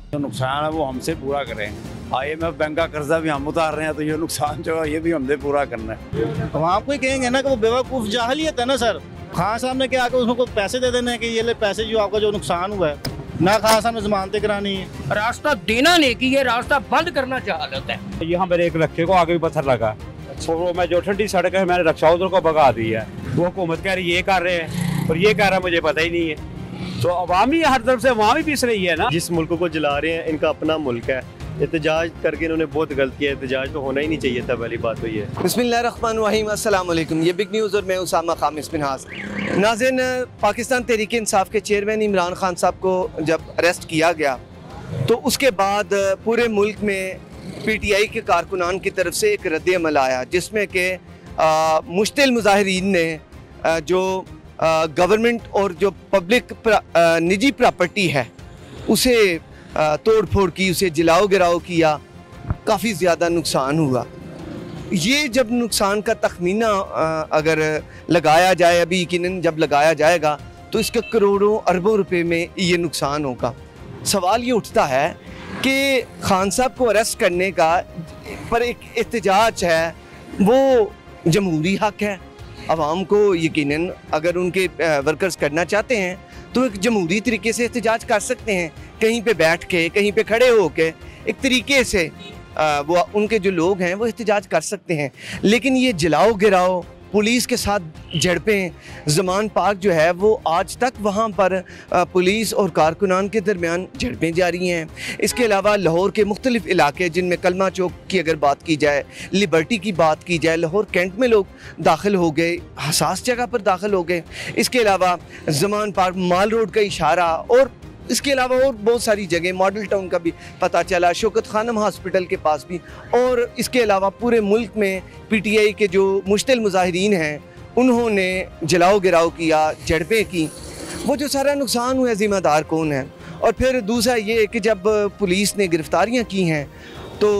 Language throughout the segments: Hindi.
जो नुकसान है वो हमसे पूरा करेंगे। IMF बैंक का कर्जा भी हम उतार रहे हैं, तो ये नुकसान जो है ये भी हमसे पूरा करना है। तो आपको ही कहेंगे ना कि वो बेवकूफ़ जाहिलियत है ना सर। खान साहब ने क्या आकर उसको पैसे दे देने हैं कि ये ले पैसे जो आपका जो नुकसान हुआ है ना, खान साहब ने जमानतें करानी है। रास्ता देना नहीं कि ये रास्ता बंद करना चाहता है। यहाँ मेरे एक रखे को आगे भी पत्थर लगा, तो वो मैं जो ठंडी सड़क है मैंने रक्षा उधर को भगा दी है। वो हुकूमत कह रही ये कर रहे हैं और ये कह रहा है मुझे पता ही नहीं है। तो अवामी हर तरफ से अवामी पीस रही है ना। जिस मुल्क को जला रहे हैं इनका अपना मुल्क है, एहतजाज करके इन्होंने बहुत गलत किया। एहतजाज तो होना ही नहीं चाहिए था, पहली बात तो ये। बिस्मिल्लाहिर्रहमानिर्रहीम, अस्सलाम वालेकुम। ये बिग न्यूज़ और मैं उसामा खामिस मिनहास। नाज़रीन, पाकिस्तान तहरीक इंसाफ के चेयरमैन इमरान खान साहब को जब अरेस्ट किया गया तो उसके बाद पूरे मुल्क में PTI के कारकुनान की तरफ से एक रद्द अमल आया, जिसमें कि मुश्तिल मुजाहिरीन ने जो गवर्नमेंट और जो पब्लिक निजी प्रॉपर्टी है उसे तोड़ फोड़ की, उसे जलाओ गिराओ किया, काफ़ी ज़्यादा नुकसान हुआ। ये जब नुकसान का तखमीना अगर लगाया जाए, अभी यकीनन जब लगाया जाएगा तो इसके करोड़ों अरबों रुपए में ये नुकसान होगा। सवाल ये उठता है कि खान साहब को अरेस्ट करने का पर एक एहतजाज है, वो जमहूरी हक है। आवाम को यकीनन अगर उनके वर्कर्स करना चाहते हैं तो एक जमहूरी तरीके से एहतजाज कर सकते हैं, कहीं पे बैठ के, कहीं पे खड़े हो के, एक तरीके से वो उनके जो लोग हैं वो एहतजाज कर सकते हैं। लेकिन ये जलाओ गिराओ, पुलिस के साथ झड़पें, ज़मान पार्क जो है वो आज तक वहाँ पर पुलिस और कारकुनान के दरमियान झड़पें जारी हैं। इसके अलावा लाहौर के मुख्तलिफ़ इलाके, जिनमें कलमा चौक की अगर बात की जाए, लिबर्टी की बात की जाए, लाहौर कैंट में लोग दाखिल हो गए, हसास जगह पर दाखिल हो गए। इसके अलावा ज़मान पार्क, माल रोड का इशारा और इसके अलावा और बहुत सारी जगह, मॉडल टाउन का भी पता चला, शौकत खानम हॉस्पिटल के पास भी, और इसके अलावा पूरे मुल्क में PTI के जो मुश्तिल मुजाहिरीन हैं उन्होंने जलाओ गिराओ किया, झड़पें की। वो जो सारा नुकसान हुआ ज़िम्मेदार कौन है? और फिर दूसरा ये कि जब पुलिस ने गिरफ्तारियाँ की हैं तो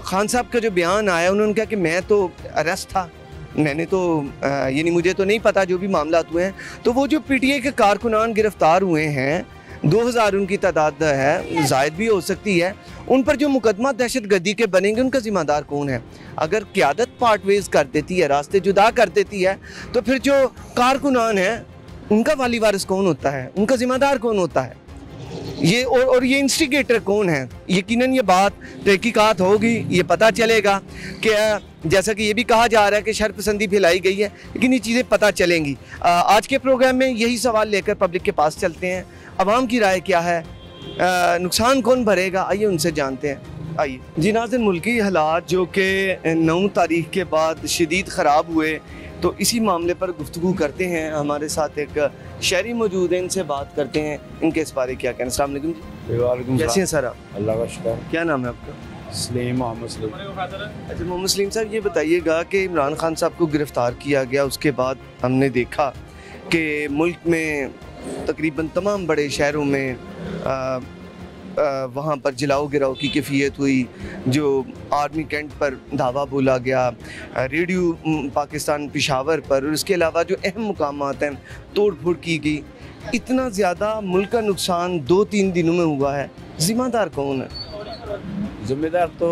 खान साहब का जो बयान आया, उन्होंने कहा कि मैं तो अरेस्ट था, मैंने तो यानी मुझे तो नहीं पता जो भी मामला हुए हैं। तो वो जो PTI के कारकुनान गिरफ्तार हुए हैं, 2000 उनकी तादाद है, जायद भी हो सकती है, उन पर जो मुकदमा दहशत गर्दी के बनेंगे उनका ज़िम्मेदार कौन है? अगर क़यादत पार्ट वेज कर देती है, रास्ते जुदा कर देती है, तो फिर जो कारकुनान है उनका वाली वारिस कौन होता है, उनका ज़िम्मेदार कौन होता है? ये और ये इंस्टिगेटर कौन है? यकीनन ये बात तहकीकात होगी, ये पता चलेगा कि जैसा कि ये भी कहा जा रहा है कि शरपसंदी फैलाई गई है, लेकिन ये चीज़ें पता चलेंगी। आज के प्रोग्राम में यही सवाल लेकर पब्लिक के पास चलते हैं। अवाम की राय क्या है, नुकसान कौन भरेगा, आइए उनसे जानते हैं। आइए जी नाज़रीन, मुल्की हालात जो कि 9 तारीख के बाद शदीद ख़राब हुए, तो इसी मामले पर गुफ्तगू करते हैं। हमारे साथ एक शहरी मौजूद है, इनसे बात करते हैं, इनके इस बारे क्या कहना। अस्सलाम वालेकुम जी। वालेकुम कैसे हैं सर आप? अल्लाह का शुक्र। क्या नाम है आपका? सलीम मोहम्मद सलीम। अच्छा मोहम्मद सलीम साहब, ये बताइएगा कि इमरान खान साहब को गिरफ़्तार किया गया, उसके बाद हमने देखा कि मुल्क में तकरीबन तमाम बड़े शहरों में वहाँ पर जलाओ गिराओ की कैफियत हुई, जो आर्मी कैंट पर धावा बोला गया, रेडियो पाकिस्तान पेशावर पर, और इसके अलावा जो अहम मुकामात हैं तोड़ फोड़ की गई। इतना ज़्यादा मुल्क का नुकसान 2-3 दिनों में हुआ है, ज़िम्मेदार कौन है? जिम्मेदार तो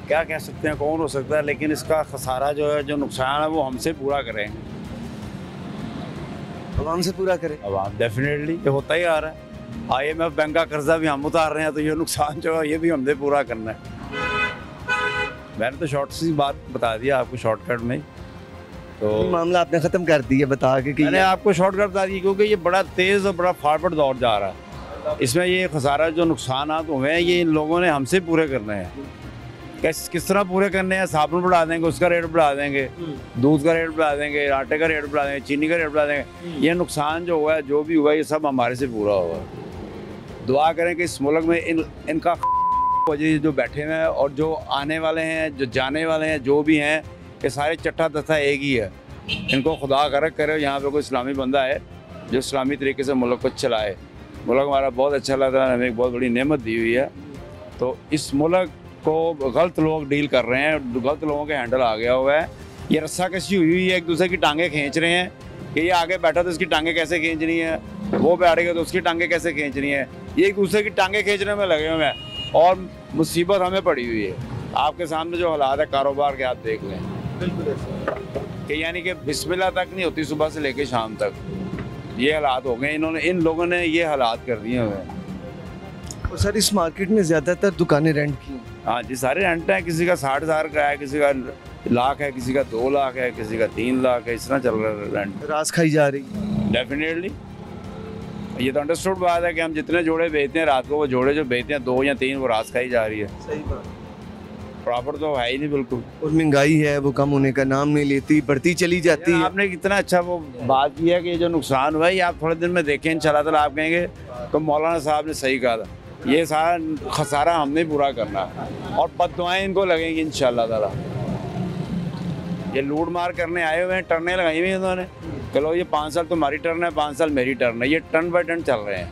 क्या कह सकते हैं, कौन हो सकता है, लेकिन इसका खसारा जो है, जो नुकसान है वो हमसे पूरा करेंगे, आवाम से पूरा करें। अवाम डेफिनेटली, ये होता ही आ रहा है। IMF बैंक का कर्जा भी हम उतार रहे हैं, तो ये नुकसान जो है ये भी हमसे पूरा करना है। मैंने तो शॉर्ट सी बात बता दिया आपको, शॉर्टकट में। तो मामला आपने ख़त्म कर दिया बता के कि मैंने आपको शॉर्टकट बता दिया, क्योंकि ये बड़ा तेज़ और बड़ा फॉरवर्ड दौर जा रहा है। इसमें ये खसारा जो नुकसान हुए हैं ये इन लोगों ने हमसे पूरे करने हैं। किस तरह पूरे करने हैं? साबुन बढ़ा देंगे, उसका रेट बढ़ा देंगे, दूध का रेट बढ़ा देंगे, आटे का रेट बढ़ा देंगे, चीनी का रेट बढ़ा देंगे। ये नुकसान जो हुआ है, जो भी हुआ, ये सब हमारे से पूरा हुआ। दुआ करें कि इस मुल्क में इनका वजह जो बैठे हुए हैं और जो आने वाले हैं, जो जाने वाले हैं, जो भी हैं, कि सारे चट्टा दस्ता एक ही है। इनको खुदा करक करे, यहाँ पे कोई इस्लामी बंदा है जो इस्लामी तरीके से मुल्क को चलाए। मुल्क हमारा बहुत अच्छा लग रहा है, हमें एक बहुत बड़ी नेमत दी हुई है। तो इस मुल्क को गलत लोग डील कर रहे हैं, गलत लोगों के हैंडल आ गया हुआ है। ये रस्सा कशी हुई है, एक दूसरे की टांगें खींच रहे हैं कि ये आगे बैठा तो इसकी टांगें कैसे खींचनी है, वो बैठ गए तो उसकी टांगे कैसे खींचनी है, ये एक दूसरे की टांगे खींचने में लगे हुए हैं और मुसीबत हमें पड़ी हुई है। आपके सामने जो हालात है कारोबार के, आप देख लें कि यानी कि बिस्मिल्लाह तक नहीं होती सुबह से लेकर शाम तक, ये हालात हो गए। इन लोगों ने ये हालात कर दिए हुए हैं। और सर इस मार्केट में ज़्यादातर दुकानें रेंट की? हाँ जी, सारे रेंट हैं। किसी का 60,000 का है, किसी का लाख है, किसी का 2 लाख है, किसी का 3 लाख है, इस तरह चल रहा है रेंट। रास खाई जा रही? डेफिनेटली ये तो अंडरस्टूड बात है कि हम जितने जोड़े बेचते हैं रात को, वो जोड़े जो बेचते हैं 2 या 3 वो रास खाई जा रही है। सही बात। प्रॉपर तो है ही नहीं बिल्कुल। और महंगाई है वो कम होने का नाम नहीं लेती, बढ़ती चली जाती है। आपने कितना अच्छा वो बात की है कि ये जो नुकसान हुआ है ये आप थोड़े दिन में देखें इंशाल्लाह ताला, आप कहेंगे तो मौलाना साहब ने सही कहा था, ये सारा खसारा हमने पूरा करना है और बद्दुआएं इनको लगेंगी इंशाल्लाह ताला। ये लूट मार करने आए हुए हैं, टर्नें लगाई हुई हैं इन्होंने, चलो ये 5 साल तुम्हारी टर्न है, 5 साल मेरी टर्न है, ये टर्न बाय टर्न चल रहे हैं।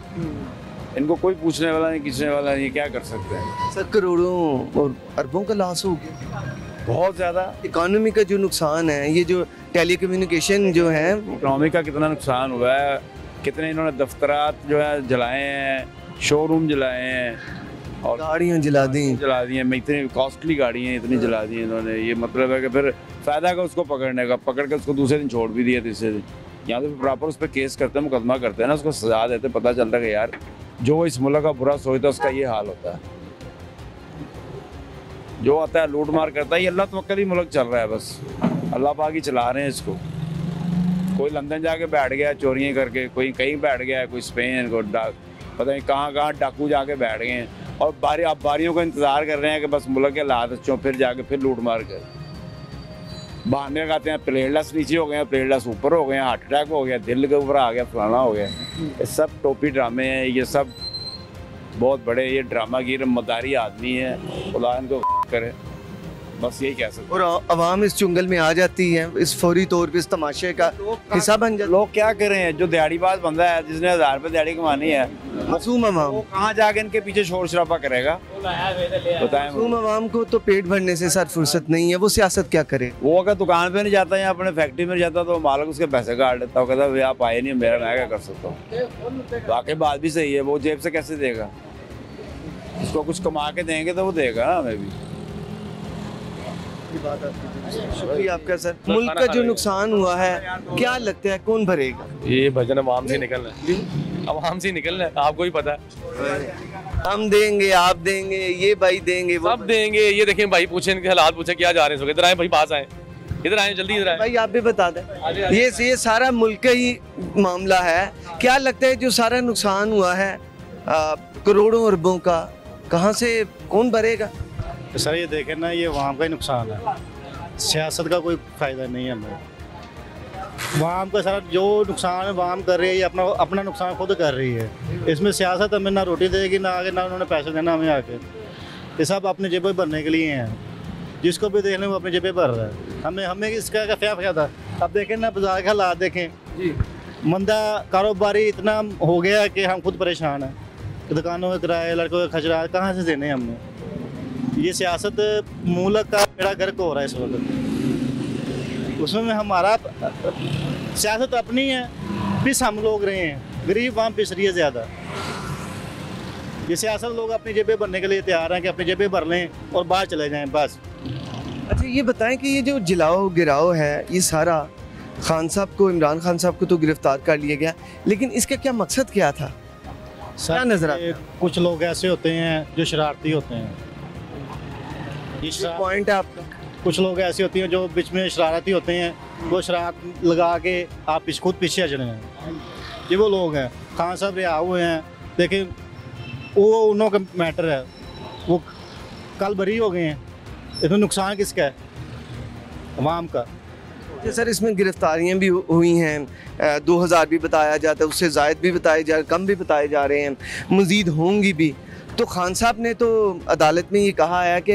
इनको कोई पूछने वाला नहीं, किसने वाला नहीं, क्या कर सकते हैं। सर करोड़ों और अरबों का लॉस हो गया, बहुत ज़्यादा। इकोनॉमी का जो नुकसान है, ये जो टेलीकम्युनिकेशन जो है, इकोनॉमी का कितना नुकसान हुआ है, कितने इन्होंने दफ्तरात जो है जलाए हैं, शोरूम जलाए हैं और गाड़ियाँ जला दी हैं। इतनी कॉस्टली गाड़ी हैं, इतनी जला दी इन्होंने। ये मतलब है कि फिर फ़ायदा का उसको पकड़ने का, पकड़ के उसको दूसरे दिन छोड़ भी दिया, तीसरे दिन। यहाँ तो प्रॉपर उस पर केस करते हैं, मुकदमा करते हैं ना, उसको सजा देते, पता चलता है कि यार जो इस मुल्क का बुरा सोचता है उसका ये हाल होता है। जो आता है लूट मार करता है, ये अल्लाह तवक्कल ही मुल्क चल रहा है, बस अल्लाह पाक ही चला रहे हैं इसको। कोई लंदन जाके बैठ गया चोरियाँ करके, कोई कहीं बैठ गया, कोई स्पेन को पता नहीं कहाँ डाकू जाके बैठ गए हैं और बारियों का इंतज़ार कर रहे हैं कि बस मुल्क के हालात अच्छे, फिर जाके फिर लूट मार कर बहाने लगाते हैं। प्लेटलेस नीचे हो गए हैं, प्लेटलेस ऊपर हो गए हैं, हार्ट अटैक हो गया, दिल के ऊपर आ गया, फलाना हो गया। ये सब टोपी ड्रामे हैं, ये सब बहुत बड़े ये ड्रामागीर मदारी आदमी है, खुदा इनको करे, बस यही कह सकते। और अवाम इस चुंगल में आ जाती है, इस फौरी तौर पे इस तमाशे का हिस्सा बन जाता है। लोग क्या करें, जो दिहाड़ीबाज बंदा है जिसने 1000 रुपये दिहाड़ी कमानी है, मासूम अवाम वो कहाँ जाके इनके पीछे शोर शराबा करेगा, बताएं। मासूम अवाम को तो पेट भरने से सर फुर्सत नहीं है, वो सियासत क्या करे। वो अगर दुकान पे नहीं जाता या अपने फैक्ट्री में जाता तो मालिक उसके पैसे काट लेता, वो कहता भैया आप आए नहीं, मेरा मैं क्या कर सकता हूँ। वाकई बात भी सही है, वो जेब से कैसे देगा, उसको कुछ कमा के देंगे तो वो देगा ना हमें भी। शुक्रिया आपका सर। मुल्क का जो नुकसान हुआ है क्या लगता है कौन भरेगा? ये भजन अवाम से निकलना है, अवाम से निकलना है, आपको ही पता है। हम देंगे, आप देंगे, ये भाई देंगे, वो सब देंगे। ये देखें भाई, पूछे इनके हालात, पूछे क्या जा रहे हैं, इधर आए भाई, पास आए, इधर आए, जल्दी इधर आए भाई। आप भी बता दें, ये सारा मुल्क का ही मामला है। क्या लगता है जो सारा नुकसान हुआ है करोड़ों अरबों का, कहाँ से कौन भरेगा? सर ये देखें ना, ये वहाँ का ही नुकसान है, सियासत का कोई फ़ायदा नहीं है हमें। वाम का सारा जो नुकसान है वाम कर रही है, ये अपना नुकसान खुद कर रही है। इसमें सियासत हमें ना रोटी देगी, ना आगे ना उन्होंने पैसे देना हमें आके। ये सब अपने जेबें भरने के लिए हैं, जिसको भी देख लें वो अपनी जेबें भर रहा है। हमें इसका क्या फ़ायदा। अब देखें ना बाजार के हालात देखें जी, मंदा कारोबारी इतना हो गया कि हम खुद परेशान हैं। दुकानों के किराए, लड़कों के खर्चा कहाँ से देने हमने। ये सियासत मुल्क का बेड़ा गर्क हो रहा है इस वक्त, उसमें हमारा सियासत अपनी है, पिस हम लोग रहे हैं, गरीब वहाँ पिस रही है ज़्यादा। ये सियासत लोग अपनी जेबें भरने के लिए तैयार हैं कि अपनी जेबें भर लें और बाहर चले जाएं बस। अच्छा ये बताएं कि ये जो जलाओ गिराओ है, ये सारा खान साहब को, इमरान खान साहब को तो गिरफ्तार कर लिया गया, लेकिन इसका क्या मकसद क्या था? क्या नजर आता है? कुछ लोग ऐसे होते हैं जो शरारती होते हैं, ये पॉइंट है आपका। कुछ लोग ऐसे होते हैं जो बीच में शरारती होते हैं, वो शरारत लगा के आप खुद पीछे हट रहे हैं। ये वो लोग हैं। खान साहब रिहा हुए हैं, लेकिन वो उन्हों का मैटर है, वो कल बरी हो गए हैं। इसमें नुकसान किसका है? अवाम का। सर इसमें गिरफ्तारियां भी हुई हैं, 2000 भी बताया जाता है, उससे ज़ायद भी बताए जा, कम भी बताए जा रहे हैं, मज़ीद होंगी भी। तो खान साहब ने तो अदालत में ये कहा है कि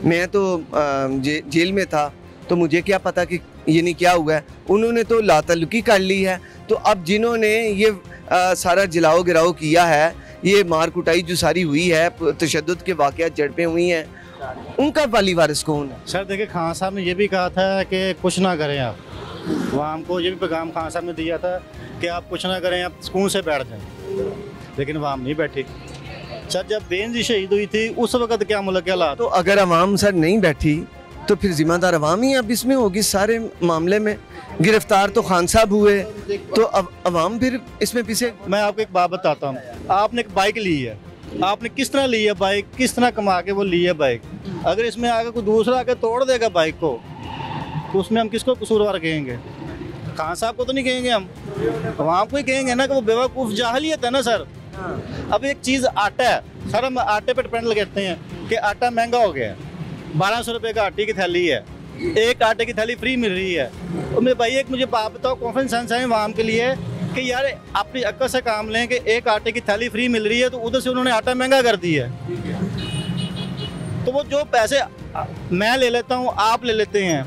मैं तो जेल में था, तो मुझे क्या पता कि ये नहीं क्या हुआ है। उन्होंने तो लातल्लुकी कर ली है। तो अब जिन्होंने ये सारा जलाओ गिराओ किया है, ये मार कुटाई जो सारी हुई है, तशद्दुद के वाक़यात झड़पें हुई हैं, उनका वाली वारिस कौन है? सर देखिए, खान साहब ने ये भी कहा था कि कुछ ना करें आप, वहाँ हमको ये भी पैगाम खान साहब ने दिया था कि आप कुछ ना करें, आप सुकून से बैठ जाएं, लेकिन वहाँ नहीं बैठी। सर जब बेनजीर शहीद हुई थी उस वक्त क्या मुल्क के हालात। तो अगर अवाम सर नहीं बैठी तो फिर जिम्मेदार अवाम ही अब इसमें होगी सारे मामले में। गिरफ्तार तो खान साहब हुए, तो अब अवाम फिर इसमें पीछे। मैं आपको एक बात बताता हूँ, आपने एक बाइक ली है, आपने किस तरह ली है बाइक, किस तरह कमा के वो ली है बाइक। अगर इसमें आगे कोई दूसरा आके तोड़ देगा बाइक को तो उसमें हम किसको कसूरवार कहेंगे? खान साहब को तो नहीं कहेंगे, हम अवाम को ही कहेंगे ना कि वो बेवकूफ़ जाहलियत है ना सर। अब एक चीज़ आटा है सर, हम आटे पे डिपेंड लगाते हैं कि आटा महंगा हो गया है, 1200 रुपये का आटे की थैली है, एक आटे की थैली फ्री मिल रही है। तो मेरे भाई एक मुझे बात बताओ, कॉमन सेंस है अवाम के लिए कि यार अपनी अक्ल से काम लें कि एक आटे की थैली फ्री मिल रही है तो उधर से उन्होंने आटा महंगा कर दिया है। तो वो जो पैसे मैं ले लेता हूँ, आप ले लेते हैं,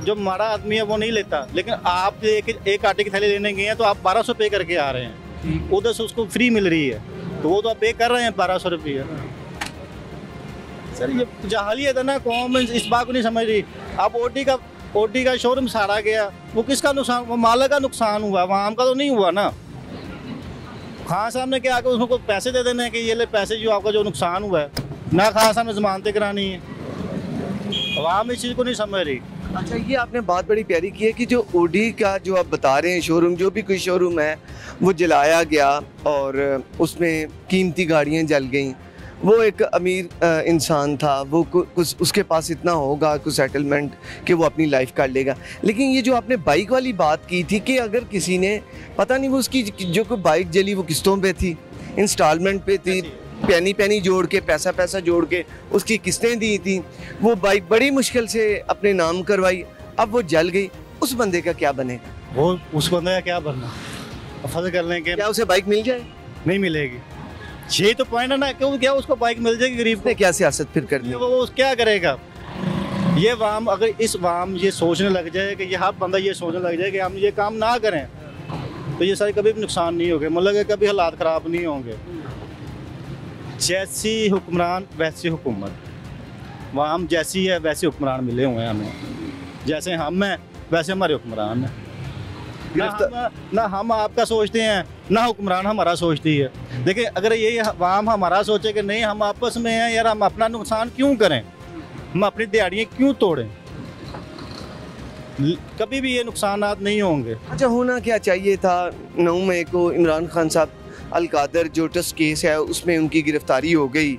जो हमारा आदमी है वो नहीं लेता, लेकिन आप एक आटे की थैली लेने गए हैं तो आप 1200 पे करके आ रहे हैं, उधर से उसको फ्री मिल रही है तो वो तो आप पे कर रहे हैं 1200 रुपये। सर ये जाहलियत है ना, कौम इस बात को नहीं समझ रही। अब ओटी का शोरूम साड़ा गया, वो किसका नुकसान? वो मालिक का नुकसान हुआ, आम का तो नहीं हुआ ना। खान साहब ने क्या आकर उसको पैसे दे देने कि ये ले पैसे जो आपका जो नुकसान हुआ है, ना खान साहब ने जमानतें करानी है। अवाम इस चीज़ को नहीं समझ रही। अच्छा, ये आपने बात बड़ी प्यारी की है कि जो ओडी का जो आप बता रहे हैं शोरूम, जो भी कोई शोरूम है वो जलाया गया और उसमें कीमती गाड़ियाँ जल गईं। वो एक अमीर इंसान था, वो कुछ उसके पास इतना होगा कुछ सेटलमेंट कि वो अपनी लाइफ काट लेगा। लेकिन ये जो आपने बाइक वाली बात की थी कि अगर किसी ने पता नहीं वो उसकी जो कोई बाइक जली वो किस्तों पे थी, इंस्टॉलमेंट पे थी, पैनी जोड़ के पैसा जोड़ के उसकी किस्तें दी थी, वो बाइक बड़ी मुश्किल से अपने नाम करवाई, अब वो जल गई, उस बंदे का क्या बनेगा? वो उस बंदे का क्या बनना? फर्ज कर लें कि क्या उसे बाइक मिल जाए? नहीं मिलेगी। यही तो पॉइंट है ना, क्यों क्या उसको बाइक मिल जाएगी गरीब ने? क्या सियासत फिर करनी है? वो क्या करेगा? ये वाम अगर इस वाम ये सोचने लग जाए कि ये हर बंदा ये सोचने लग जाए कि हम ये काम ना करें तो ये सारे कभी भी नुकसान नहीं होंगे, मतलब कभी हालात ख़राब नहीं होंगे। जैसी हुक्मरान वैसी हुकूमत, वाम जैसी है वैसे हुक्मरान मिले हुए हैं हमें, जैसे हम हैं वैसे हमारे हुक्मरान हैं। ना हम आपका सोचते हैं ना हुक्मरान हमारा सोचती है। देखिए अगर ये वाम हमारा सोचे कि नहीं हम आपस में हैं यार, हम अपना नुकसान क्यों करें, हम अपनी दिहाड़ियाँ क्यों तोड़ें, कभी भी ये नुकसानात नहीं होंगे। अच्छा, होना क्या चाहिए था 9 मई को इमरान खान साहब अलकादर जो ट्रस्ट केस है उसमें उनकी गिरफ्तारी हो गई,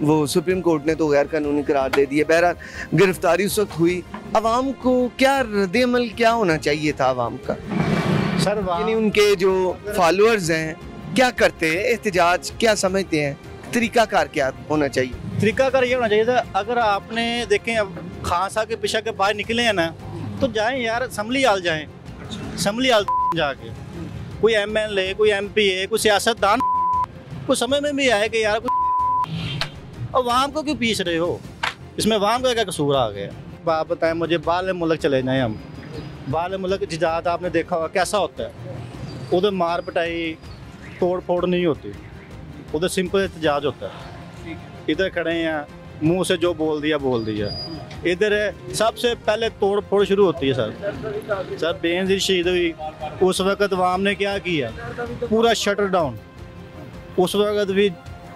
वो सुप्रीम कोर्ट ने तो गैर कानूनी करार दे दिया। बहरहाल गिरफ्तारी उस वक्त हुई, अवाम को क्या रद्द-ए-अमल क्या होना चाहिए था अवाम का? सर यानी उनके जो फॉलोअर्स हैं क्या करते हैं, एहतजाज क्या समझते हैं, तरीकाकार क्या होना चाहिए? तरीकाकार ये होना चाहिए था, अगर आपने देखें अब खान साहब के पीछे के बाहर निकले हैं ना तो जाएं यार असम्बली हाल जाएं, असम्बली हाल जाके कोई MLA कोई MPA कोई सियासतदान को समझ में भी आए कि यार और वाम को क्यों पीस रहे हो, इसमें वाम का क्या कसूर आ गया? आप बताएं मुझे, बाहर मुल्क चले जाएं हम, बाहर मुल्क जिहाद आपने देखा होगा कैसा होता है, उधर मार पिटाई तोड़ फोड़ नहीं होती, उधर सिंपल एहतजाज होता है। इधर खड़े हैं मुंह से जो बोल दिया, इधर सबसे पहले तोड़ फोड़ शुरू होती है। सर बेनजीर शहीद हुई उस वक्त वाम ने क्या किया, पूरा शटर डाउन, उस वक्त भी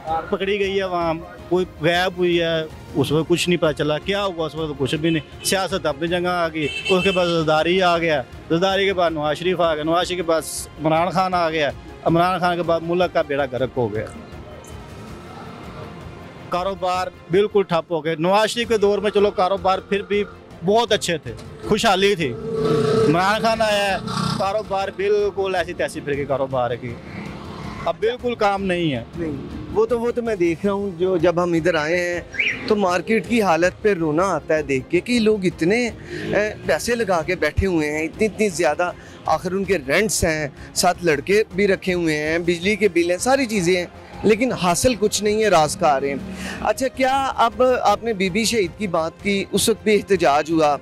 पकड़ी गई है वाम, कोई गायब हुई है, उस वक्त कुछ नहीं पता चला क्या हुआ, उस वक्त कुछ भी नहीं, सियासत अपनी जगह आ गई। उसके बाद ज़रदारी आ गया, ज़रदारी के बाद नवाज शरीफ आ गया, नवाज शरीफ के बाद इमरान खान आ गया, इमरान खान के बाद मुल्क का बेड़ा गर्क हो गया, कारोबार बिल्कुल ठप हो गए। नवाज शरीफ के दौर में चलो कारोबार फिर भी बहुत अच्छे थे, खुशहाली थी, इमरान खान आया कारोबार बिल्कुल ऐसी तैसी फिर के कारोबार की, अब बिल्कुल काम नहीं है। वो तो मैं देख रहा हूँ, जो जब हम इधर आए हैं तो मार्केट की हालत पे रोना आता है देख के कि लोग इतने पैसे लगा के बैठे हुए हैं, इतनी ज़्यादा, आखिर उनके रेंट्स हैं, साथ लड़के भी रखे हुए हैं, बिजली के बिल हैं, सारी चीज़ें हैं, लेकिन हासिल कुछ नहीं है, रास का आ रहे हैं। अच्छा, क्या अब आपने बीबी शहीद की बात की, उस वक्त भी एहतजाज हुआ,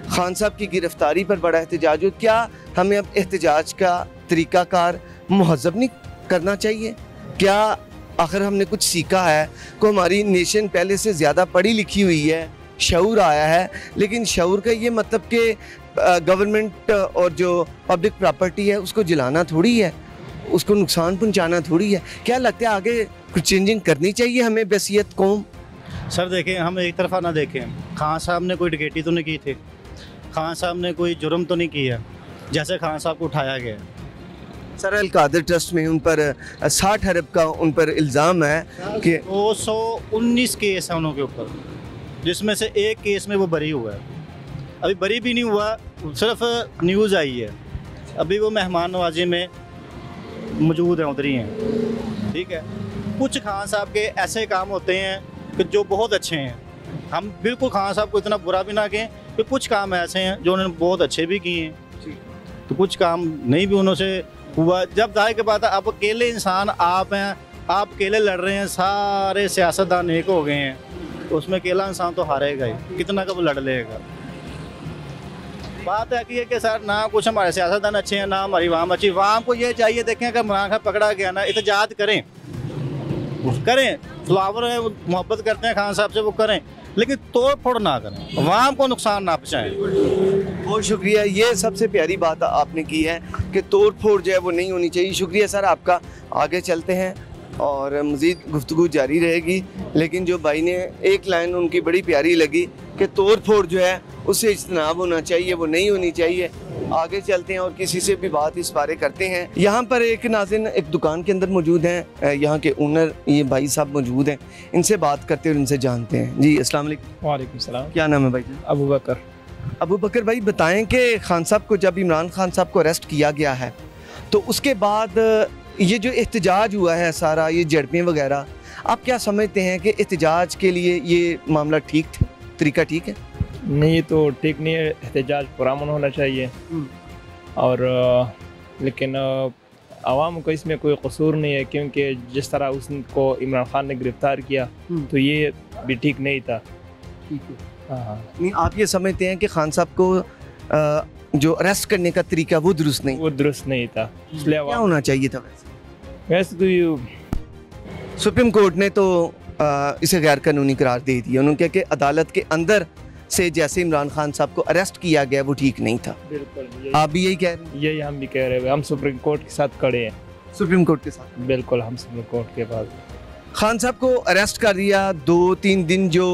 खान साहब की गिरफ्तारी पर बड़ा एहतजाज हुआ, क्या हमें अब एहतजाज का तरीक़ाकार मुहज़्ज़ब नहीं करना चाहिए? क्या आखिर हमने कुछ सीखा है को हमारी नेशन पहले से ज़्यादा पढ़ी लिखी हुई है, शऊर आया है, लेकिन शऊर का ये मतलब कि गवर्नमेंट और जो पब्लिक प्रॉपर्टी है उसको जलाना थोड़ी है, उसको नुकसान पहुंचाना थोड़ी है। क्या लगता है आगे कुछ चेंजिंग करनी चाहिए हमें बहसीयत कौम? सर देखें, हम एक तरफा ना देखें। खान साहब ने कोई डकैती तो नहीं की थी, खान साहब ने कोई जुर्म तो नहीं किया जैसे खान साहब को उठाया गया। सर अल-कादर ट्रस्ट में उन पर 60 अरब का उन पर इल्ज़ाम है कि 219 केस है उनके ऊपर, जिसमें से एक केस में वो बरी हुआ है। अभी बरी भी नहीं हुआ, सिर्फ न्यूज़ आई है। अभी वो मेहमान नवाजी में मौजूद हैं, उधर ही हैं। ठीक है, कुछ खान साहब के ऐसे काम होते हैं कि जो बहुत अच्छे हैं। हम बिल्कुल खान साहब को इतना बुरा भी ना कहें कि कुछ काम ऐसे हैं जो उन्होंने बहुत अच्छे भी किए हैं, तो कुछ काम नहीं भी उन्होंने हुआ। जब जाहिर की बात है, अब अकेले इंसान आप हैं, आप अकेले लड़ रहे हैं, सारे सियासतदान एक हो गए हैं, तो उसमें अकेला इंसान तो हारेगा ही, कितना कब लड़ लेगा। बात है कि सर ना कुछ हमारे सियासतदान अच्छे हैं ना हमारी वाम अच्छी। वाम को ये चाहिए, देखें अगर इमरान खान पकड़ा गया ना, एहतजाज करें, फ्लावर है, मोहब्बत करते हैं खान साहब से, वो करें, लेकिन तोड़ फोड़ ना करें, वाम को नुकसान ना पहुँचाएं। बहुत शुक्रिया, ये सबसे प्यारी बात आपने की है कि तोड़ फोड़ जो है वो नहीं होनी चाहिए। शुक्रिया सर आपका। आगे चलते हैं और मज़ीद गुफ्तगू जारी रहेगी, लेकिन जो भाई ने एक लाइन उनकी बड़ी प्यारी लगी कि तोड़ फोड़ जो है उससे इज्तनाब होना चाहिए, वो नहीं होनी चाहिए। आगे चलते हैं और किसी से भी बात इस बारे करते हैं। यहाँ पर एक नाज़रीन एक दुकान के अंदर मौजूद हैं, यहाँ के ओनर ये भाई साहब मौजूद हैं, इनसे बात करते हैं और इनसे जानते हैं। जी अस्सलाम वालेकुम। वालेकुम सलाम। क्या नाम है भाई? अबू बकर। अबू बकर भाई बताएं कि खान साहब को जब इमरान खान साहब को अरेस्ट किया गया है तो उसके बाद ये जो एहतजाज हुआ है सारा, ये झड़पें वगैरह, आप क्या समझते हैं कि एहतजाज के लिए ये मामला ठीक था, तरीका ठीक है? नहीं, ये तो ठीक नहीं है, एहतजाज पुरअमन होना चाहिए। और लेकिन आवाम को इसमें कोई कसूर नहीं है, क्योंकि जिस तरह उसको इमरान खान ने गिरफ्तार किया तो ये भी ठीक नहीं था। हाँ, नहीं आप ये समझते हैं कि खान साहब को जो अरेस्ट करने का तरीका वो दुरुस्त नहीं था, इसलिए क्या होना चाहिए था? वैसे तो सुप्रीम कोर्ट ने तो इसे गैर कानूनी करार दे दिया। उन्होंने कहा कि अदालत के अंदर से जैसे इमरान खान साहब को अरेस्ट किया गया वो ठीक नहीं था। बिल्कुल, आप भी यही कह रहे हैं? यही हम भी कह रहे हैं। हम सुप्रीम कोर्ट के साथ खड़े हैं। सुप्रीम कोर्ट के साथ? बिल्कुल, हम सुप्रीम कोर्ट के पास। खान साहब को अरेस्ट कर दिया, 2-3 दिन जो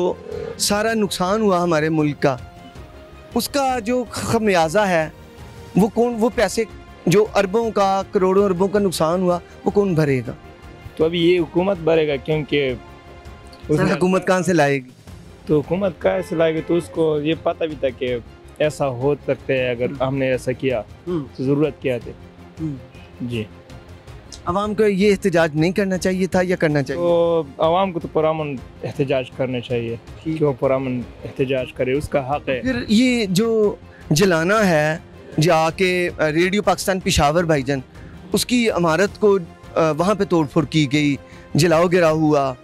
सारा नुकसान हुआ हमारे मुल्क का, उसका जो खमियाजा है वो कौन, वो पैसे जो अरबों का, करोड़ों अरबों का नुकसान हुआ वो कौन भरेगा? तो अभी ये हुकूमत भरेगा, क्योंकि हुकूमत कहाँ से लाएगी? तो हुकूमत कहाँ से लाएगी? तो उसको ये पता भी था कि ऐसा हो सकता है, अगर हमने ऐसा किया तो ज़रूरत क्या थी। जी, आवाम को ये एहतजाज नहीं करना चाहिए था या करना चाहिए? तो आवाम को तो पुरअमन एहतजाज करना चाहिए, क्यों पुरअमन एहतजाज करे, उसका हक है। फिर ये जो जलाना है जाके रेडियो पाकिस्तान पेशावर भाईजान, उसकी इमारत को वहाँ पे तोड़फोड़ की गई, जलाओ गिराव हुआ,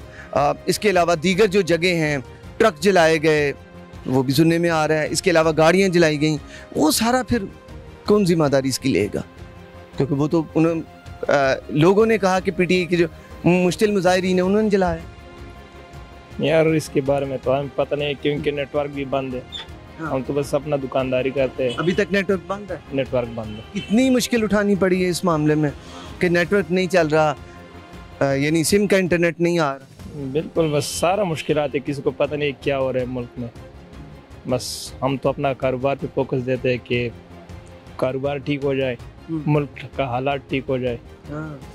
इसके अलावा दीगर जो जगह हैं ट्रक जलाए गए, वो भी सुनने में आ रहा है, इसके अलावा गाड़ियाँ जलाई गई, वो सारा फिर कौन जिम्मेदारी इसकी लेगा? क्योंकि वो तो लोगों ने कहा कि पीटीआई के जो मुश्तिल मुजाहिरीन है उन्होंने जलाया। यार इसके बारे में तो हमें पता नहीं, क्योंकि नेटवर्क भी बंद है। हम तो बस अपना दुकानदारी करते हैं। अभी तक नेटवर्क बंद है? नेटवर्क बंद है। कितनी मुश्किल उठानी पड़ी है इस मामले में कि नेटवर्क नहीं चल रहा, यानी सिम का इंटरनेट नहीं आ रहा? बिल्कुल, बस सारा मुश्किलात है, किसी को पता नहीं क्या हो रहा है मुल्क में। बस हम तो अपना कारोबार पे फोकस देते हैं कि कारोबार ठीक हो जाए, मुल्क का हालात ठीक हो जाए,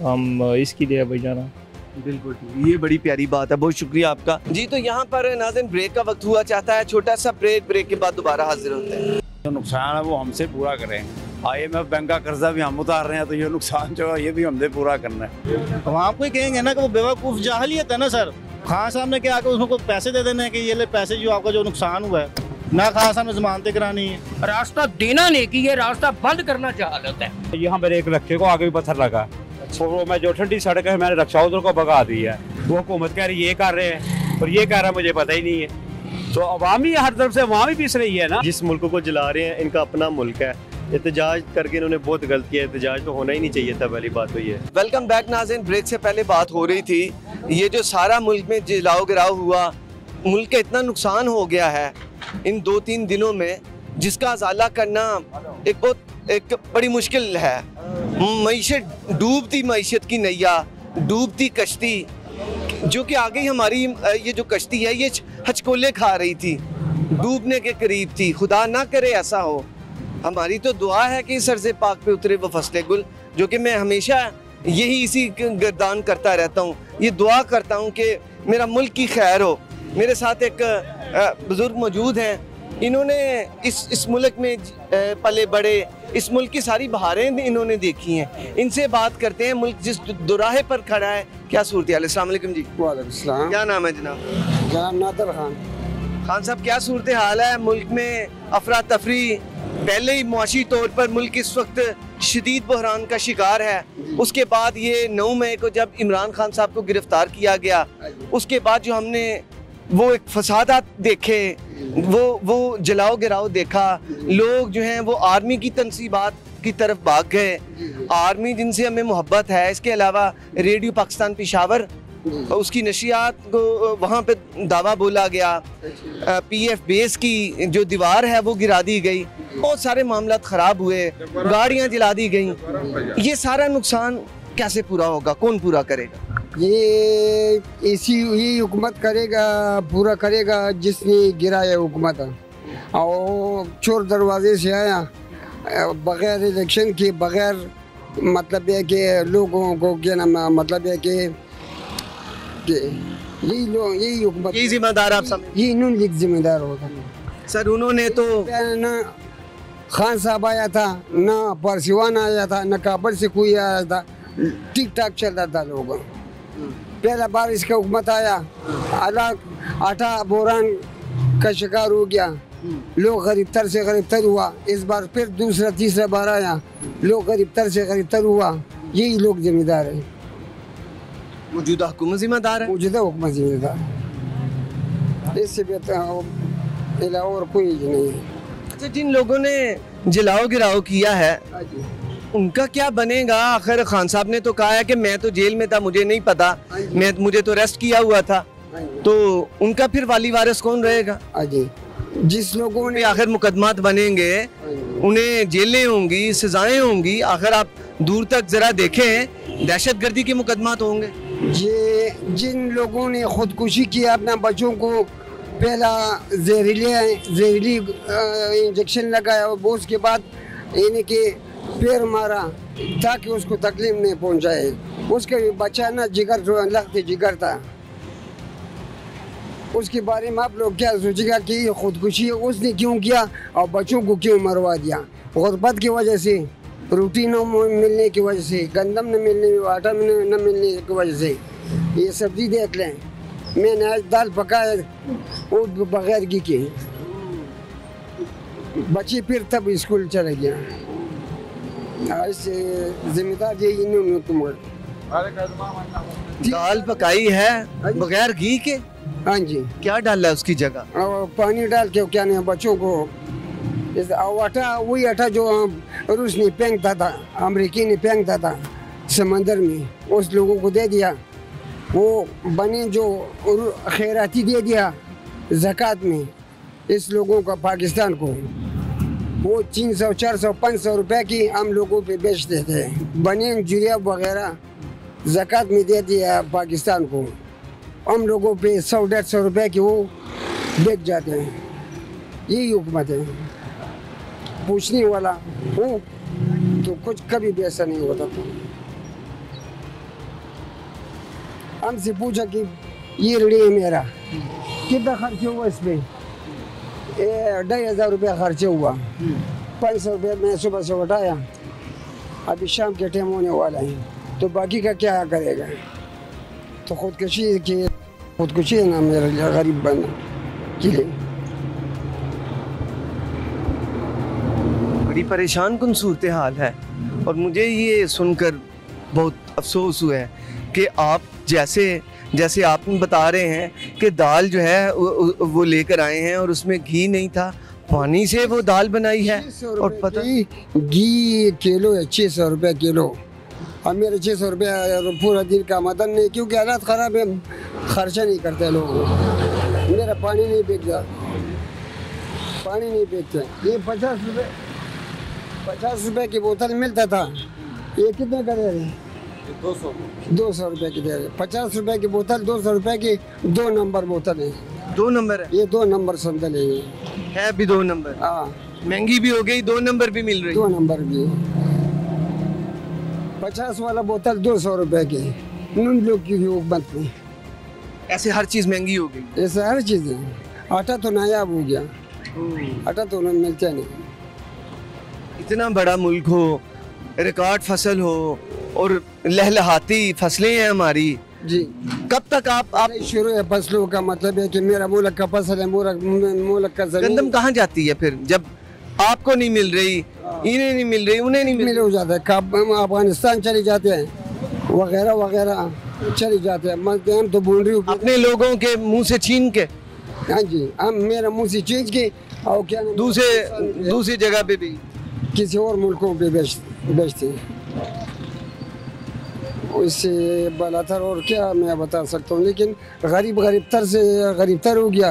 हम इसके लिए भाई जाना। बिल्कुल, ये बड़ी प्यारी बात है, बहुत शुक्रिया आपका। जी तो यहाँ पर नाज़रीन ब्रेक का वक्त हुआ चाहता है, छोटा सा ब्रेक के बाद दोबारा हाजिर होते हैं। जो नुकसान है वो हमसे पूरा करें। IMF बैंक का कर्जा भी हम उतार रहे हैं, तो ये नुकसान जो है ये भी हमसे पूरा करना है। हम आपको ही कहेंगे ना कि वो बेवकूफ़ जाहिलियत है ना सर। खान साहब ने क्या, उसको पैसे दे देने कि ये ले पैसे जो आपका जो नुकसान हुआ है ना, खान साहब ने जमानतें करानी है। रास्ता देना नहीं कि ये रास्ता बंद करना चाहत है। यहाँ मेरे एक लड़के को आगे भी पत्थर लगा, और वो मैं जो ठंडी सड़क है मैंने रक्षा उधर को भगा दिया है। वो हुकूमत कह रही ये कर रहे हैं और ये कह रहा है मुझे पता ही नहीं है। तो अवामी हर तरफ से अवाम ही पीस रही है ना। जिस मुल्क को जला रहे हैं इनका अपना मुल्क है, एहतजाज करके इन्होंने बहुत गलत किया। एहतजाज तो होना ही नहीं चाहिए था, पहली बात तो ये है। वेलकम बैक नाज़रीन, ब्रेक से पहले बात हो रही थी ये जो सारा मुल्क में जलाओ गिराव हुआ, मुल्क का इतना नुकसान हो गया है इन 2-3 दिनों में जिसका अजाला करना एक बड़ी मुश्किल है। मईशत, डूबती मईशत की नैया, डूबती कश्ती, जो कि आगे ही हमारी ये जो कश्ती है ये हचकोले खा रही थी, डूबने के करीब थी। खुदा ना करे ऐसा हो। हमारी तो दुआ है कि सर से पाक पे उतरे वो फसले गुल, जो कि मैं हमेशा यही इसी गर्दान करता रहता हूँ। ये दुआ करता हूँ कि मेरा मुल्क की खैर हो। मेरे साथ एक बुज़ुर्ग मौजूद हैं, इन्होंने इस मुल्क में पले बड़े, इस मुल्क की सारी बहारें इन्होंने देखी हैं। इनसे बात करते हैं, मुल्क जिस दुराहे पर खड़ा है क्या सूरत हाल है। अस्सलाम वालेकुम जी। वालेकुम सलाम। क्या नाम है जनाब? जनाब नादर खान। खान साहब, क्या सूरत हाल है मुल्क में? अफरा तफरी, पहले ही मुआशी तौर पर मुल्क इस वक्त शदीद बहरान का शिकार है। उसके बाद ये 9 मई को जब इमरान खान साहब को गिरफ्तार किया गया, उसके बाद जो हमने वो एक फसादात देखे, वो जलाओ गिराओ देखा, लोग जो हैं वो आर्मी की तनसीबात की तरफ भाग गए। आर्मी जिनसे हमें मोहब्बत है, इसके अलावा रेडियो पाकिस्तान पेशावर उसकी नशियात को वहाँ पे दावा बोला गया। PF बेस की जो दीवार है वो गिरा दी गई, बहुत सारे मामला ख़राब हुए, गाड़ियाँ जला दी गई। ये सारा नुकसान कैसे पूरा होगा, कौन पूरा करेगा? ये यही हुकूमत करेगा, पूरा करेगा जिसने गिराया हुकूमत। और चोर दरवाजे से आया, बगैर इलेक्शन के, बगैर मतलब है कि लोगों को क्या नाम, मतलब है कि यही लोग, यही हुकूमत, यही जिम्मेदार आप सब, यही नून लीग जिम्मेदार होगा। सर उन्होंने तो ना खान साहब आया था, ना परसिवान आया था, ना काबल से कोई आया था, ठीक ठाक चल रहा था लोग। पहला बार इसका हुकूमत आया, आटा बोरान का शिकार हो गया, लोग गरीब तर से गरीब तर हुआ। इस बार फिर दूसरा तीसरा बार आया, लोग गरीब तर से गरीब तर हुआ। यही लोग जिम्मेदार है, मौजूदा हुकूमत जिम्मेदार है, मौजूदा हुकूमत जिम्मेदार। इससे बेहतर और कोई नहीं है। अच्छा, जिन लोगों ने जलाओ गिराओ किया है उनका क्या बनेगा? आखिर खान साहब ने तो कहा है कि मैं तो जेल में था, मुझे नहीं पता, मुझे तो अरेस्ट किया हुआ था। तो उनका फिर वाली वारिस कौन रहेगा? जिस लोगों ने आखिर मुकदमात बनेंगे, उन्हें जेलें होंगी, सजाएं होंगी। आखिर आप दूर तक जरा देखें, दहशतगर्दी के मुकदमात होंगे। ये जिन लोगों ने खुदकुशी किया, अपना बच्चों को पहला जहरीली इंजेक्शन लगाया, और उसके बाद यानी कि पैर मारा ताकि उसको तकलीफ नहीं पहुंचाए। उसका बच्चा ना जिगर लगते जिगर था। उसके बारे में आप लोग क्या सोचेगा कि ये खुदकुशी उसने क्यों किया और बच्चों को क्यों मरवा दिया? गुर्बत की वजह से, रोटी न मिलने की वजह से, गंदम न मिलने, आटा न मिलने की वजह से। ये सब्जी देख लें, मैंने आज दाल पकाया वो बगैर घी के, बच्चे फिर तब स्कूल चले गया। जिम्मेदार यही नहीं तुम। दाल पकाई है बगैर घी के? हाँ जी। क्या डाला है उसकी जगह? पानी डाल के, क्या नहीं, बच्चों को आटा, वही आटा जो रूस ने फेंकता था, अमेरिकी ने फेंकता था समंदर में, उस लोगों को दे दिया। वो बने जो खैराती दे दिया ज़कात में इस लोगों का, पाकिस्तान को। वो 300, 400, 500 रुपए की हम लोगों पे बेचते थे। बने जुरिया वगैरह ज़कात में दे दिया पाकिस्तान को, हम लोगों पे 100-150 रुपए की वो बेच जाते हैं। यही हुकूमत है, पूछने वाला हो तो कुछ कभी भी ऐसा नहीं होता। हमसे पूछा कि ये रेडी है मेरा, कितना खर्च हुआ इस पर? 2,500 रुपया खर्च हुआ। 500 रुपये मैं सुबह से उठाया, अभी शाम के टाइम होने वाला है, तो बाकी का क्या करेगा? तो खुदकुशी है ना मेरे लिए, गरीब बंदा के लिए। बड़ी परेशान कुन सूरत हाल है, और मुझे ये सुनकर बहुत अफसोस हुआ है कि आप जैसे आप बता रहे हैं कि दाल जो है वो लेकर आए हैं और उसमें घी नहीं था, पानी से वो दाल बनाई है। और पता घी किलो है 600 रुपये किलो, और मेरे 600 रुपये पूरा दिन का मदन नहीं, क्योंकि हालात ख़राब है, खर्चा नहीं करते लोग। मेरा पानी नहीं बिक गया, पानी नहीं पीते। ये 50 रुपए की बोतल मिलता था, ये कितने का दे रहे? 200 रुपए की दे रहे। 50 रुपए की बोतल 200 रुपए की 2 नंबर बोतल है। 2 नंबर है? ये 2 नंबर संदल है, ये है भी 2 नंबर। हाँ, महंगी भी हो गई, 2 नंबर भी मिल रही। 2 नंबर भी। 50 वाला बोतल 200 रुपए की, उन लोग की हुकूमत में ऐसे हर चीज महंगी हो गई। ऐसे हर चीज़ है। आटा तो नायाब हो गया, आटा तो मिलता नहीं। इतना बड़ा मुल्क हो, रिकॉर्ड फसल हो और लहलहाती फसलें हैं हमारी जी। कब तक आप शुरू है फसलों का मतलब है कि मेरा मुल्क का फसल है, मुल्क का गंदम कहाँ जाती है फिर जब आपको नहीं मिल रही, इन्हें नहीं मिल रही, उन्हें नहीं मिल हो जाता है। अफगानिस्तान चले जाते हैं वगैरह वगैरह चले जाते हैं। हम तो बोल रही हूँ अपने लोगों के मुंह से छीन के। हाँ जी, हम मेरा मुंह से छीन के और क्या दूसरी जगह पे भी किसी और मुल्कों पे बेचते हैं। उससे बलातर और क्या मैं बता सकता हूँ, लेकिन गरीबतर से गरीबतर हो गया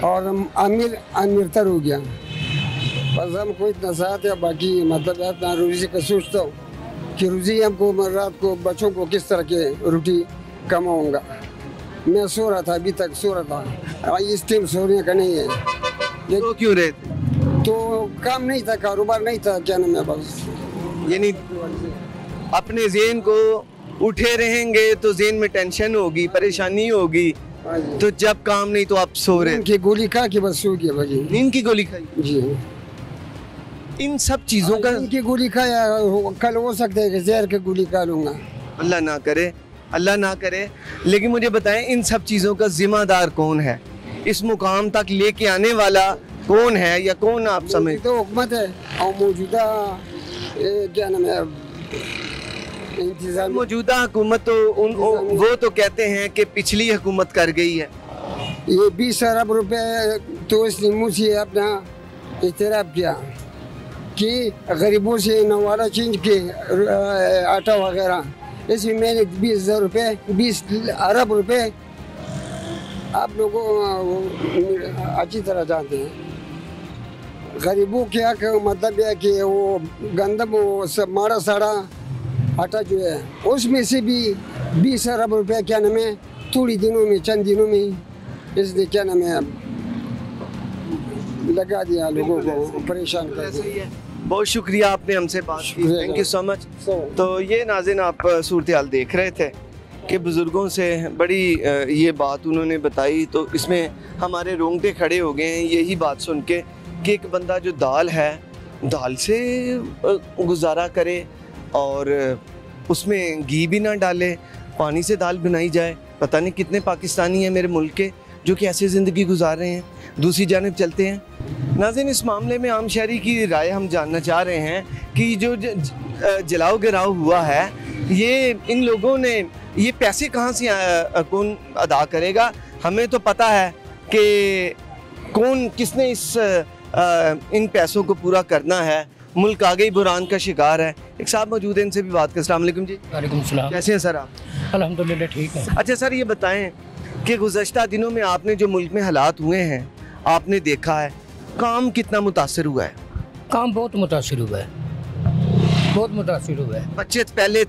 और अमीरतर हो गया। बस हमको इतना साथ है, बाकी मतलब अपना रोजी का सोचता हूँ कि रोजी हमको रात को बच्चों को किस तरह के रोटी कमाऊँगा। मैं सो रहा था, अभी तक सो रहा था, इस टाइम सोने का नहीं है। तो क्यों रहे? तो काम नहीं था, कारोबार नहीं था, क्या नाम है, बस यानी अपने ज़हन को उठे रहेंगे तो ज़हन में टेंशन होगी, परेशानी होगी, तो जब काम नहीं तो आप सो रहे। नींद की गोली खा के बस सो गया भाई। नींद की गोली खाई जी। इन सब चीज़ों का नींद की गोली खाया, कल हो सकता है कि जहर की गोली खा लूँगा। अल्लाह ना करे, अल्लाह ना करे। लेकिन मुझे बताएं इन सब चीज़ों का जिम्मेदार कौन है? इस मुकाम तक लेके आने वाला कौन है या कौन आप समझ? तो हुकूमत है और मौजूदा क्या नाम है मौजूदा हुकूमत तो वो तो कहते हैं कि पिछली हुकूमत कर गई है। ये 20 अरब रुपए तो इसने मुझसे अपना इतराफ़ किया कि गरीबों से नवारा छीन के आटा वगैरह, इसमें मैंने 20 अरब रुपए आप लोगों अच्छी तरह जानते हैं। गरीबों क्या मतलब है कि वो गंदम वो सब मारा साड़ा आटा जो है उसमें से भी 20 अरब रुपया क्या नाम है थोड़ी दिनों में, चंद दिनों में इसने क्या नाम है लगा दिया, लोगों को परेशान कर दिया। बहुत शुक्रिया आपने हमसे बात की, थैंक यू सो मच। तो ये नाज़रीन आप सूरत हाल देख रहे थे कि बुज़ुर्गों से बड़ी ये बात उन्होंने बताई, तो इसमें हमारे रोंगटे खड़े हो गए हैं यही बात सुन के कि एक बंदा जो दाल से गुजारा करे और उसमें घी भी ना डाले, पानी से दाल बनाई जाए। पता नहीं कितने पाकिस्तानी हैं मेरे मुल्क के जो कि ऐसे ज़िंदगी गुजार रहे हैं। दूसरी जानिब चलते हैं नाज़रीन, इस मामले में आम शहरी की राय हम जानना चाह रहे हैं कि जो जलाओ गिराव हुआ है ये इन लोगों ने ये पैसे कहाँ से कौन अदा करेगा? हमें तो पता है कि किसने इन पैसों को पूरा करना है। मुल्क आ गई बुरान का शिकार है। एक साहब मौजूद हैं, इनसे भी बात कर। अस्सलाम वालेकुम जी। वालेकुम सलाम। कैसे हैं सर आप? अल्हम्दुलिल्लाह ठीक है। अच्छा सर ये बताएं कि गुज़श्ता दिनों में आपने जो मुल्क में हालात हुए हैं आपने देखा है, काम कितना मुतासर हुआ है? काम बहुत मुतासर हुआ है, बहुत मुतासर हुआ है। बचत पहले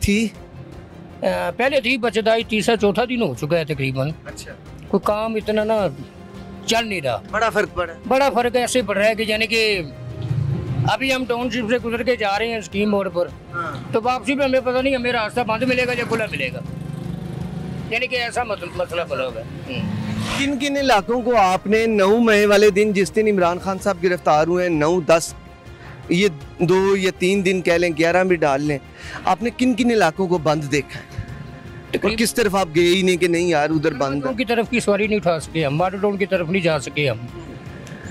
थी बचत आई, तीसरा चौथा दिन हो चुका है तकरीबन। अच्छा, कोई काम इतना ना चल नहीं रहा। बड़ा फर्क ऐसे पड़ रहा है कि यानी कि अभी हम टाउनशिप से गुजर के जा रहे हैं स्कीम मोड़ पर, तो वापसी में हमें पता नहीं हमें रास्ता बंद मिलेगा या खुला मिलेगा, यानी कि ऐसा मसला बना हुआ है। किन किन इलाकों को आपने 9 मई वाले दिन, जिस दिन इमरान खान साहब गिरफ्तार हुए हैं, 9, 10 ये 2 या 3 दिन कह लें, 11 भी डाल लें, आपने किन किन इलाकों को बंद देखा है? और किस तरफ आप गए ही नहीं कि नहीं यार उधर बंद है? की तरफ की सवारी नहीं उठा सके हम, माडल टाउन की तरफ नहीं जा सके हम,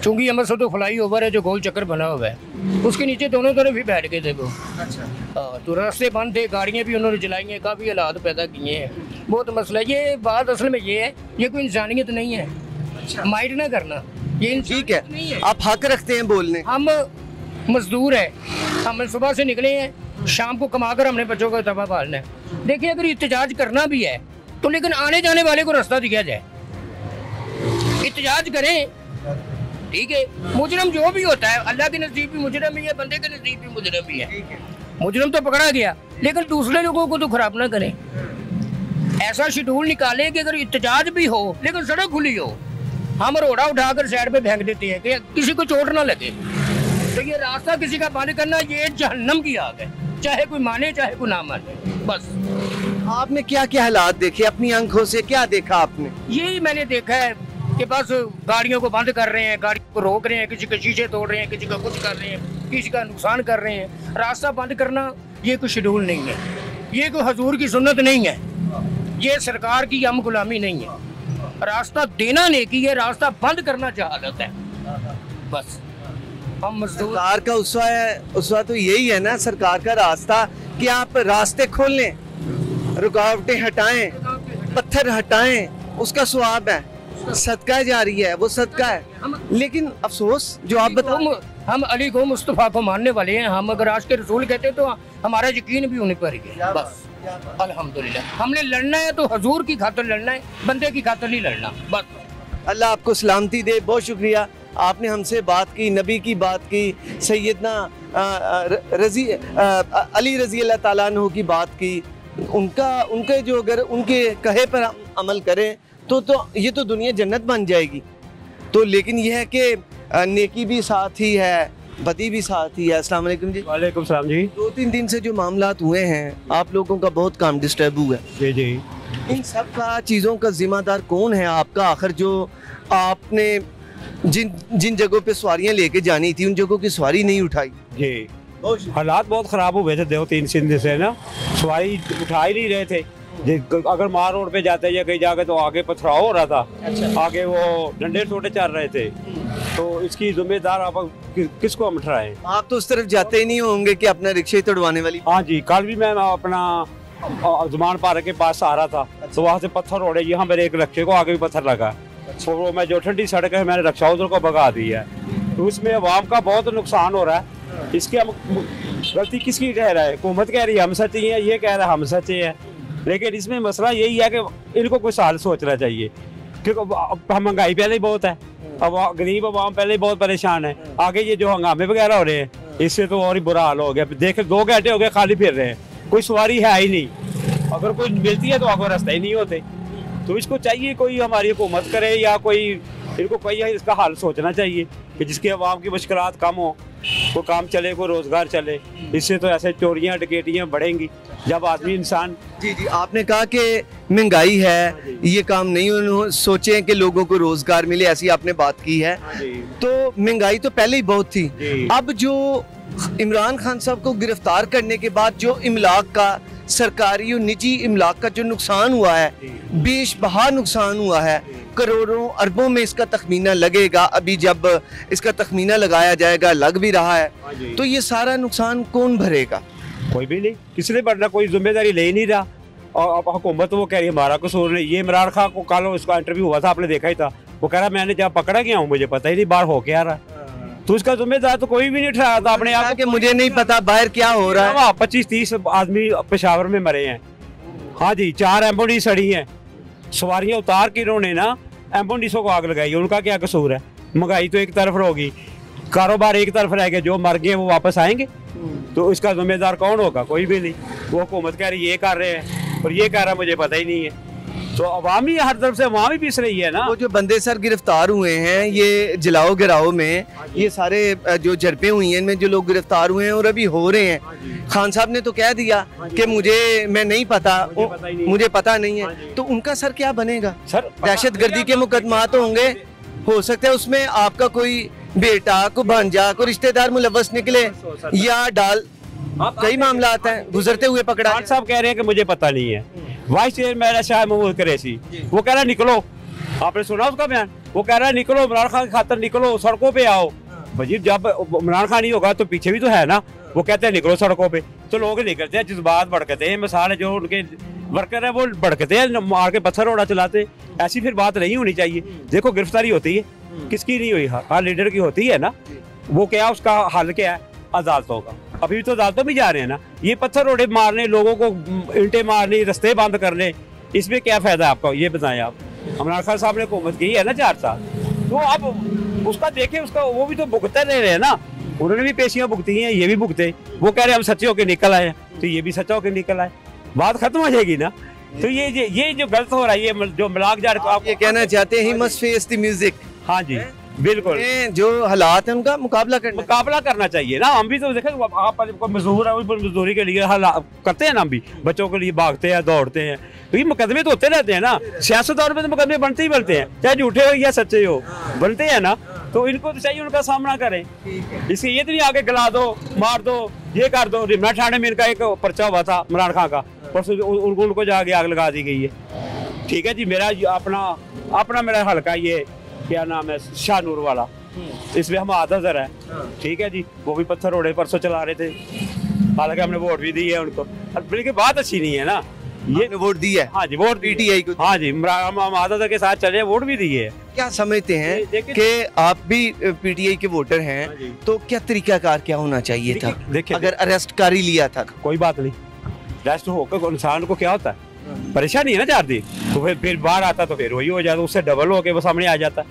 चूँकि हमारे साथ तो फ्लाई ओवर है जो गोल चक्कर बना हुआ है, उसके नीचे दोनों तरफ ही बैठ गए थे वो। अच्छा, तो रास्ते बंद थे, गाड़ियाँ भी उन्होंने जलाई हैं, काफ़ी हालात पैदा किए हैं, बहुत मसला है। ये बात असल में ये है, ये कोई इंसानियत नहीं है। अच्छा, माइंड ना करना, ये ठीक है नहीं है। आप हक रखते हैं बोलने। हम मजदूर है, हम सुबह से निकले हैं, शाम को कमा कर हमने बच्चों का तबाह पालना है। देखिए अगर एहतजाज करना भी है तो लेकिन आने जाने वाले को रास्ता दिया जाए। एहतजाज करें ठीक है, मुजरम जो भी होता है, अल्लाह के नज़दीक भी मुजरम ही है, बंदे के नज़दीक भी मुजरम ही है। मुजरम तो पकड़ा गया, लेकिन दूसरे लोगों को तो खराब ना करें। ऐसा शेड्यूल निकालें कि अगर इत्तेजाज भी हो लेकिन सड़क खुली हो, हम रोड़ा उठाकर साइड पे फेंक देते हैं कि किसी को चोट ना लगे। तो ये रास्ता किसी का बंद करना, ये जहन्नम की आग है, चाहे कोई माने चाहे कोई ना माने। बस आपने क्या क्या हालात देखे अपनी आंखों से, क्या देखा आपने? यही मैंने देखा है कि बस गाड़ियों को बंद कर रहे हैं, गाड़ियों को रोक रहे हैं, किसी के शीशे तोड़ रहे हैं, किसी का कुछ कर रहे हैं, किसी का नुकसान कर रहे हैं। रास्ता बंद करना ये कोई शेड्यूल नहीं है, ये कोई हुजूर की सुन्नत नहीं है, ये सरकार की हम गुलामी नहीं है। रास्ता देना नेकी है, रास्ता बंद करना जहालत है। बस हम मजदूर सरकार का उसवा तो यही है ना, सरकार का रास्ता कि आप रास्ते खोल लें, रुकावटें हटाएं, पत्थर हटाएं, उसका स्वाब है, सदका जारी है, वो सदका है। लेकिन अफसोस जो आप बताओ, हम अली को मुस्तफ़ा को मानने वाले हैं, हम अगर आज के रसूल कहते तो हमारा यकीन भी उन्हीं पर ही है। बस अल्हम्दुलिल्लाह, हमने लड़ना है तो हजूर की खातिर लड़ना है, बंदे की खातिर नहीं लड़ना। बस अल्लाह आपको सलामती दे। बहुत शुक्रिया, आपने हमसे बात की, नबी की बात की, सैयदना अली रजी अल्लाह ताला अन्हु की बात की। उनके जो अगर उनके कहे पर अमल करें तो ये तो दुनिया जन्नत बन जाएगी। तो लेकिन यह है कि नेकी भी साथ ही है, बदी भी साथ ही है। अस्सलाम वालेकुम जी। वालेकुम सलाम जी। 2-3 दिन से जो मामलात हुए हैं, आप लोगों का बहुत काम डिस्टर्ब हुआ है। जी जी। इन सब का चीज़ों का जिम्मेदार कौन है आपका? आखिर जो आपने जिन जगहों पे सवारियां लेके जानी थी, उन जगहों की सवारी नहीं उठाई। जी, हालात बहुत ख़राब हुए थे 2-3 दिन से ना, सवारी उठा ही नहीं रहे थे। अगर मार रोड पे जाते या कहीं जाके तो आगे पथराव हो रहा था। अच्छा। आगे वो डंडे छोटे चल रहे थे, तो इसकी जिम्मेदार आप किसको हम ठहराएं? आप तो उस तरफ जाते ही नहीं होंगे कि अपना रिक्शे तोड़वाने वाली। हाँ जी, कल भी मैं अपना जुमान पार्क के पास आ रहा था। अच्छा। तो वहाँ से पत्थर उड़े, यहाँ मेरे एक रिक्शे को आगे भी पत्थर लगा। तो वो मैं जो ठंडी सड़क है मैंने रिक्शा उधर को भगा दिया। तो उसमें अवाम का बहुत नुकसान हो रहा है। इसकी हम गलती किसकी कह रहा है? हुकूमत कह रही है हम सच्चे हैं, ये कह रहा है हम सच्चे हैं। लेकिन इसमें मसला यही है कि इनको कुछ हाल सोचना चाहिए, क्योंकि महंगाई पहले ही बहुत है, अब गरीब अवाम पहले ही बहुत परेशान है। आगे ये जो हंगामे वगैरह हो रहे हैं, इससे तो और ही बुरा हाल हो गया। देखे 2 घंटे हो गए खाली फिर रहे हैं, कोई सवारी है ही नहीं। अगर कोई मिलती है तो आगे रास्ते ही नहीं होते। तो इसको चाहिए कोई हमारी हुकूमत करे या कोई इनको कोई इसका हाल सोचना चाहिए कि जिसके अवाम की मुश्किलात कम हो, कोई काम चले, कोई रोज़गार चले। इससे तो ऐसे चोरियाँ डकैतियाँ बढ़ेंगी जब आदमी इंसान। जी जी, आपने कहा कि महंगाई है, ये काम नहीं सोचे कि लोगों को रोजगार मिले, ऐसी आपने बात की है। तो महंगाई तो पहले ही बहुत थी। अब जो इमरान खान साहब को गिरफ्तार करने के बाद जो इमलाक का, सरकारी और निजी इमलाक का जो नुकसान हुआ है, बेशबहा नुकसान हुआ है, करोड़ों अरबों में इसका तखमीना लगेगा। अभी जब इसका तखमीना लगाया जाएगा, लग भी रहा है, तो ये सारा नुकसान कौन भरेगा? कोई भी नहीं, किसने बढ़ना, कोई जिम्मेदारी ले ही नहीं रहा। और अब हुकूमत वो कह रही है हमारा कसूर नहीं। ये इमरान खान को कल उसका इंटरव्यू हुआ था, आपने देखा ही था। वो कह रहा मैंने जब पकड़ा गया हूँ मुझे पता ही नहीं बाहर हो क्या रहा। तो उसका जिम्मेदार तो कोई भी नहीं ठहरा था अपने आप कि मुझे नहीं पता बाहर क्या हो रहा है। 25-30 आदमी पेशावर में मरे हैं। हाँ जी, 4 एम्बुलेंस सड़ी हैं, सवारियाँ उतार के इन्होंने ना एम्बुलेंसों को आग लगाई। उनका क्या कसूर है? महंगाई तो एक तरफ होगी, कारोबार एक तरफ रह गया, जो मर गए वो वापस आएंगे। तो इसका जिम्मेदार कौन होगा? कोई भी नहीं। वो हुकूमत कह रही ये कर रहे हैं और ये कह रहा है मुझे पता ही नहीं है। तो अवामी हर तरफ से अवामी पीस रही है ना। वो जो बंदे सर गिरफ्तार हुए हैं ये जलाओ गिराओ में, ये सारे जो झड़पें हुई हैं इनमें जो लोग गिरफ्तार हुए हैं और अभी हो रहे हैं, खान साहब ने तो कह दिया कि मैं नहीं पता, मुझे पता नहीं है। तो उनका सर क्या बनेगा? सर दहशतगर्दी के मुकदमा तो होंगे, हो सकता है उसमें आपका कोई बेटा, कोई भांजा, कोई रिश्तेदार मुलव्वस निकले या डाल, कई मामला आता है गुजरते हुए पकड़ा। खान साहब कह रहे हैं कि मुझे पता नहीं है। वाइस चेयरमैन शाह महमूद कुरैशी वो कह रहा है निकलो, आपने सुना उसका बयान? वो कह रहा है निकलो, इमरान खान की खातिर निकलो, सड़कों पे आओ। भाई जब इमरान खान नहीं होगा तो पीछे भी तो है ना। वो कहते हैं निकलो सड़कों पे, तो लोग निकलते हैं, जज्बात भड़कते हैं। मिसाल है जो उनके वर्कर है वो भड़कते हैं, मार के पत्थर उड़ा चलाते। ऐसी फिर बात नहीं होनी चाहिए। देखो गिरफ्तारी होती है, किसकी नहीं हुई? हर लीडर की होती है ना। वो क्या उसका हल क्या है? अदालतों का। अभी तो अदालतों में जा रहे हैं ना। ये पत्थर रोड़े मारने, लोगों को ईंटें मारने, रास्ते बंद करने, इसमें क्या फायदा है आपका? ये बताएं आप। इमरान खान साहब ने हुकूमत की है ना 4 साल। तो अब उसका देखे, उसका वो भी तो भुगते रहे हैं ना, उन्होंने भी पेशियां भुगती हैं, ये भी भुगते। वो कह रहे हैं हम सच्चे होकर निकल आए, तो ये भी सच्चा होकर निकल आए, बात खत्म हो जाएगी ना। तो ये जो गलत हो रहा है, ये जो मिलाक जार आप ये कहना चाहते हैं he must face the music. हाँ जी बिल्कुल, जो हालात है उनका मुकाबला करना चाहिए ना। हम भी तो देखें, आप मजदूर है, मजदूरी के लिए करते हैं ना, हम भी बच्चों के लिए भागते हैं, दौड़ते हैं, तो ये मुकदमे तो होते रहते हैं ना। सियासतदान में तो मुकदमे बनते ही बनते हैं, चाहे झूठे हो या सच्चे हो, बनते हैं ना। तो इनको तो चाहिए उनका सामना करें, इसलिए ये तो नहीं आगे गला दो, मार दो, ये कर दो। रिमना थाने में इनका एक पर्चा हुआ था इमरान खान का, परसों उनको जाके आग लगा दी गई है। ठीक है जी, मेरा अपना मेरा हल्का ये क्या नाम है, शाहनूर वाला, इसमें हम आदर है। ठीक है जी, वो भी पत्थर रोड़े परसों चला रहे थे, हालांकि हमने वोट भी दी है उनको, बल्कि बात अच्छी नहीं है ना। ये वोट दी है? हाँ जी, वोट पीटीआई को। हाँ जी, हम आदर के साथ चले, वोट भी दी है। क्या समझते हैं कि आप भी पीटीआई के वोटर हैं, तो क्या तरीकाकार क्या होना चाहिए था? देखिए, अगर अरेस्ट कर ही लिया था, कोई बात नहीं, अरेस्ट होकर इंसान को क्या होता है, परेशानी है ना 4 दिन, तो फिर बाहर आता तो फिर वही हो जाता, उससे डबल होके वो सामने आ जाता।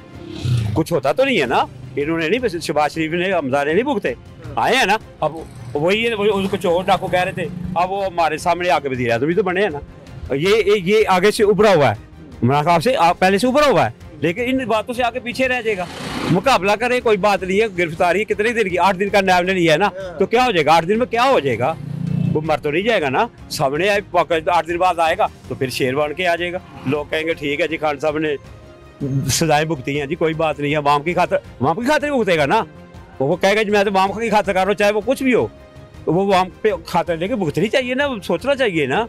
कुछ होता तो नहीं है ना, इन्होंने नहीं, शहबाज शरीफ ने, हमजा ने नहीं भुगते, आए हैं ना। अब वही उसको चोर डाकू कह रहे थे, अब वो हमारे सामने आके वज़ीर आज़म भी तो बने हैं ना। ये आगे से उभरा हुआ है, इमरान खान से पहले से उभरा हुआ है, लेकिन इन बातों से आगे पीछे रह जाएगा। मुकाबला करे, कोई बात नहीं है। गिरफ्तारी कितने दिन की, 8 दिन का नाम ने लिया है ना, तो क्या हो जाएगा 8 दिन में, क्या हो जाएगा? वो मर तो नहीं जाएगा ना, सामने आए 8 दिन बाद आएगा तो फिर शेर बन के आ जाएगा। लोग कहेंगे ठीक है जी, खान साहब ने सजाएं भुगती हैं जी, कोई बात नहीं है, वाम की खातिर भुगतेगा ना। वो कहेगा जी मैं तो वाम की खातिर कर रहा हूँ, चाहे वो कुछ भी हो, तो वो वाम पे खातिर लेके भुगतनी चाहिए ना, सोचना चाहिए ना।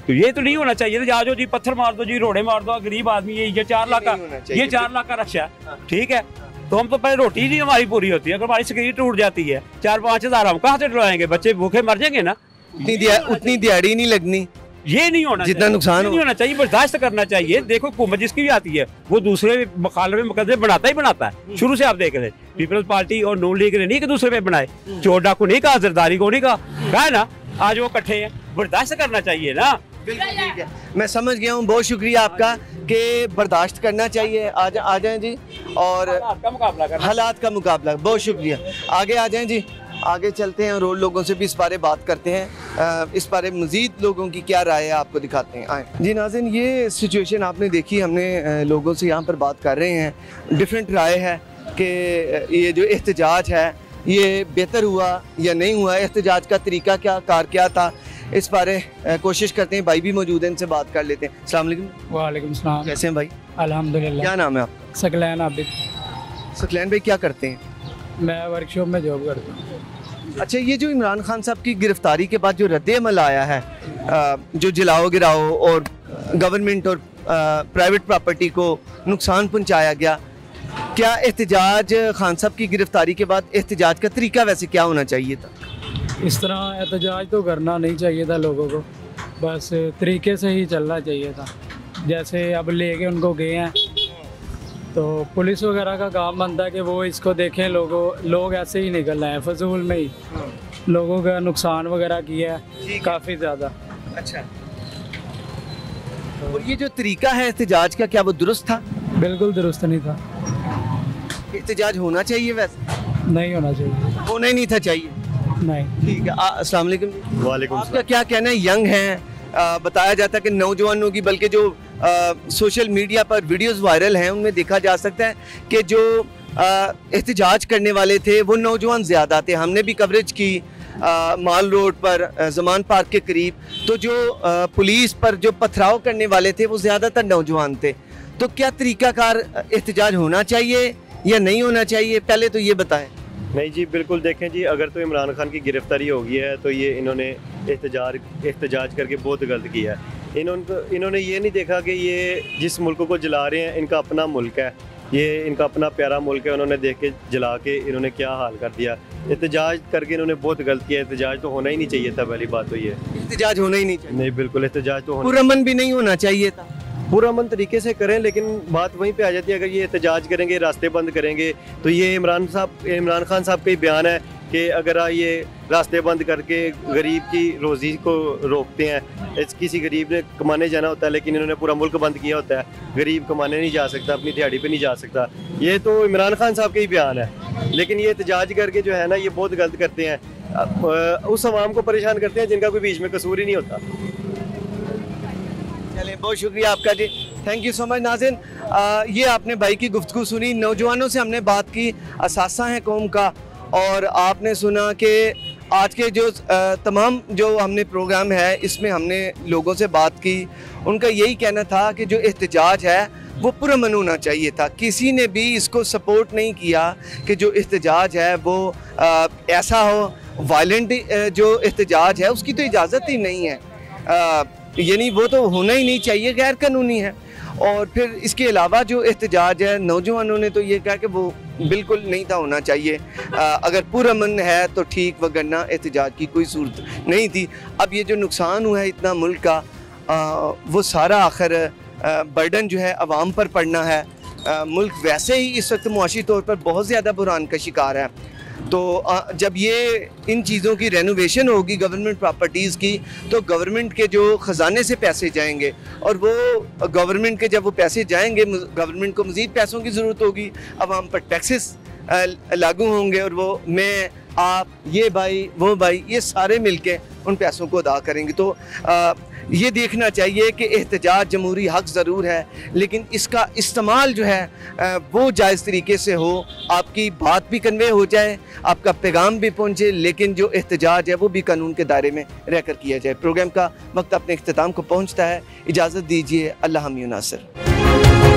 तो ये तो नहीं होना चाहिए ना, जाओ जी पत्थर मार दो जी, रोड़े मार दो, गरीब आदमी है, ये 4 लाख का रक्षा है। ठीक है, तो हम तो पहले रोटी नहीं हमारी पूरी होती है, अगर हमारी स्क्रीन टूट जाती है 4-5 हज़ार हम कहाँ से डुलाएंगे? बच्चे भूखे मर जाएंगे ना, उतनी दिहाड़ी नहीं लगनी। ये नहीं होना, जितना नुकसान नहीं होना चाहिए, बर्दाश्त करना चाहिए। देखो हुकूमत जिसकी भी आती है, वो दूसरे मुखालफे में मुकदमे बनाता है। शुरू से आप देख रहे, पीपल्स पार्टी और नून लीग ने नहीं कि दूसरे पे बनाए, चोर डाकू नहीं कहा, जरदारी को नहीं कहा है ना, आज वो इकट्ठे हैं, बर्दाश्त करना चाहिए ना। बिल्कुल ठीक है, मैं समझ गया हूँ, बहुत शुक्रिया आपका कि बर्दाश्त करना चाहिए। आ जाएं जी, और हालात का मुकाबला, बहुत शुक्रिया। आगे आ जाएं जी, आगे चलते हैं और और लोगों से भी इस बारे बात करते हैं, इस बारे मज़ीद लोगों की क्या राय है आपको दिखाते हैं। आए जी नाज़रीन, ये सिचुएशन आपने देखी, हमने लोगों से यहाँ पर बात कर रहे हैं, डिफरेंट राय है कि ये जो एहतजाज है ये बेहतर हुआ या नहीं हुआ, एहतजाज का तरीका क्या था, इस बारे कोशिश करते हैं। भाई भी मौजूद हैं, इनसे बात कर लेते हैं। अस्सलाम वालेकुम। वालेकुम सलाम। कैसे हैं भाई? अल्हम्दुलिल्लाह। क्या नाम है आपका? सकलैन आबिद। सकलैन भाई क्या करते हैं? मैं वर्कशॉप में जॉब करता हूँ। अच्छा, ये जो इमरान खान साहब की गिरफ्तारी के बाद जो रद्द-ए-अमल आया है, जो जलाओ गिराओ और गवर्नमेंट और प्राइवेट प्रॉपर्टी को नुकसान पहुंचाया गया, क्या एहतजाज खान साहब की गिरफ्तारी के बाद एहतजाज का तरीका वैसे क्या होना चाहिए था? इस तरह एहतजाज तो करना नहीं चाहिए था लोगों को, बस तरीके से ही चलना चाहिए था। जैसे अब लेके उनको गए हैं, तो पुलिस वगैरह का काम बनता है कि वो इसको देखें, लोग ऐसे ही निकल रहे हैं, फजूल में ही लोगों का नुकसान वगैरह किया है काफ़ी ज़्यादा। अच्छा, और ये जो तरीका है एहतजाज का, क्या वो दुरुस्त था? बिल्कुल दुरुस्त नहीं था। एहतजाज होना चाहिए वैसे? नहीं होना चाहिए, होना ही नहीं था चाहिए। नहीं। ठीक है, अस्सलाम वालेकुम। वालेकुम। आपका क्या कहना है? यंग हैं, बताया जाता है कि नौजवानों की, बल्कि जो सोशल मीडिया पर वीडियोस वायरल हैं उनमें देखा जा सकता है कि जो एहतजाज करने वाले थे वो नौजवान ज़्यादा थे। हमने भी कवरेज की माल रोड पर, ज़मान पार्क के करीब, तो जो पुलिस पर जो पथराव करने वाले थे वो ज़्यादातर नौजवान थे। तो क्या तरीकाकार एहतजाज होना चाहिए या नहीं होना चाहिए, पहले तो ये बताएं। नहीं जी, बिल्कुल देखें जी, अगर तो इमरान खान की गिरफ्तारी हो गई है तो ये इन्होंने एहतजाज करके बहुत गलत किया है। इन्होंने ये नहीं देखा कि ये जिस मुल्क को जला रहे हैं इनका अपना मुल्क है, ये इनका अपना प्यारा मुल्क है, उन्होंने देख के जला के इन्होंने क्या हाल कर दिया। एहतजाज करके इन्होंने बहुत गलत किया, एहतजाज तो होना ही नहीं चाहिए था, पहली बात तो ये। एहतजाज होना ही नहीं चाहिए? नहीं, बिल्कुल एहतजाज तो होना, पुरअमन भी नहीं होना चाहिए था। पुरअमन तरीके से करें, लेकिन बात वहीं पे आ जाती है, अगर ये एहतजाज करेंगे, रास्ते बंद करेंगे, तो ये इमरान खान साहब का ही बयान है कि अगर ये रास्ते बंद करके गरीब की रोज़ी को रोकते हैं, किसी गरीब ने कमाने जाना होता है, लेकिन इन्होंने पूरा मुल्क बंद किया होता है, गरीब कमाने नहीं जा सकता, अपनी दिहाड़ी पे नहीं जा सकता, ये तो इमरान खान साहब का ही बयान है। लेकिन ये एहतजाज करके जो है ना, ये बहुत गलत करते हैं, उस आवाम को परेशान करते हैं जिनका कोई बीच में कसूर ही नहीं होता। चलिए, बहुत शुक्रिया आपका जी, थैंक यू सो मच। नाज़रीन, ये आपने भाई की गुफ्तगू सुनी, नौजवानों से हमने बात की, असासा है कौम का, और आपने सुना कि आज के जो तमाम जो हमने प्रोग्राम है इसमें हमने लोगों से बात की, उनका यही कहना था कि जो एहतजाज है वो पुरअमन होना चाहिए था। किसी ने भी इसको सपोर्ट नहीं किया कि जो एहतजाज है वो ऐसा हो, वायलेंट जो एहतजाज है उसकी तो इजाज़त ही नहीं है, यानी वो तो होना ही नहीं चाहिए, गैर कानूनी है। और फिर इसके अलावा जो एहतजाज है, नौजवानों ने तो ये कहा कि वो बिल्कुल नहीं था होना चाहिए, अगर पुरअमन है तो ठीक, वगरना एहतजाज की कोई सूरत नहीं थी। अब ये जो नुकसान हुआ है इतना मुल्क का, वो सारा आखिर बर्डन जो है अवाम पर पड़ना है। मुल्क वैसे ही इस वक्त मुआशी तौर पर बहुत ज़्यादा बुरान का शिकार है, तो जब ये इन चीज़ों की रेनोवेशन होगी गवर्नमेंट प्रॉपर्टीज़ की, तो गवर्नमेंट के जो ख़जाने से पैसे जाएंगे, और वो गवर्नमेंट के जब वो पैसे जाएंगे, गवर्नमेंट को मज़ीद पैसों की ज़रूरत होगी, आवाम पर टैक्सेस लागू होंगे, और वो मैं, आप, ये भाई, वो भाई, ये सारे मिलके उन पैसों को अदा करेंगे। तो ये देखना चाहिए कि एहतजाज जमहूरी हक़ ज़रूर है, लेकिन इसका इस्तेमाल जो है वो जायज़ तरीके से हो, आपकी बात भी कन्वे हो जाए, आपका पैगाम भी पहुँचे, लेकिन जो एहतजाज है वो भी कानून के दायरे में रहकर किया जाए। प्रोग्राम का वक्त अपने इख्तिताम को पहुँचता है, इजाज़त दीजिए, अल्लाह हम नासिर।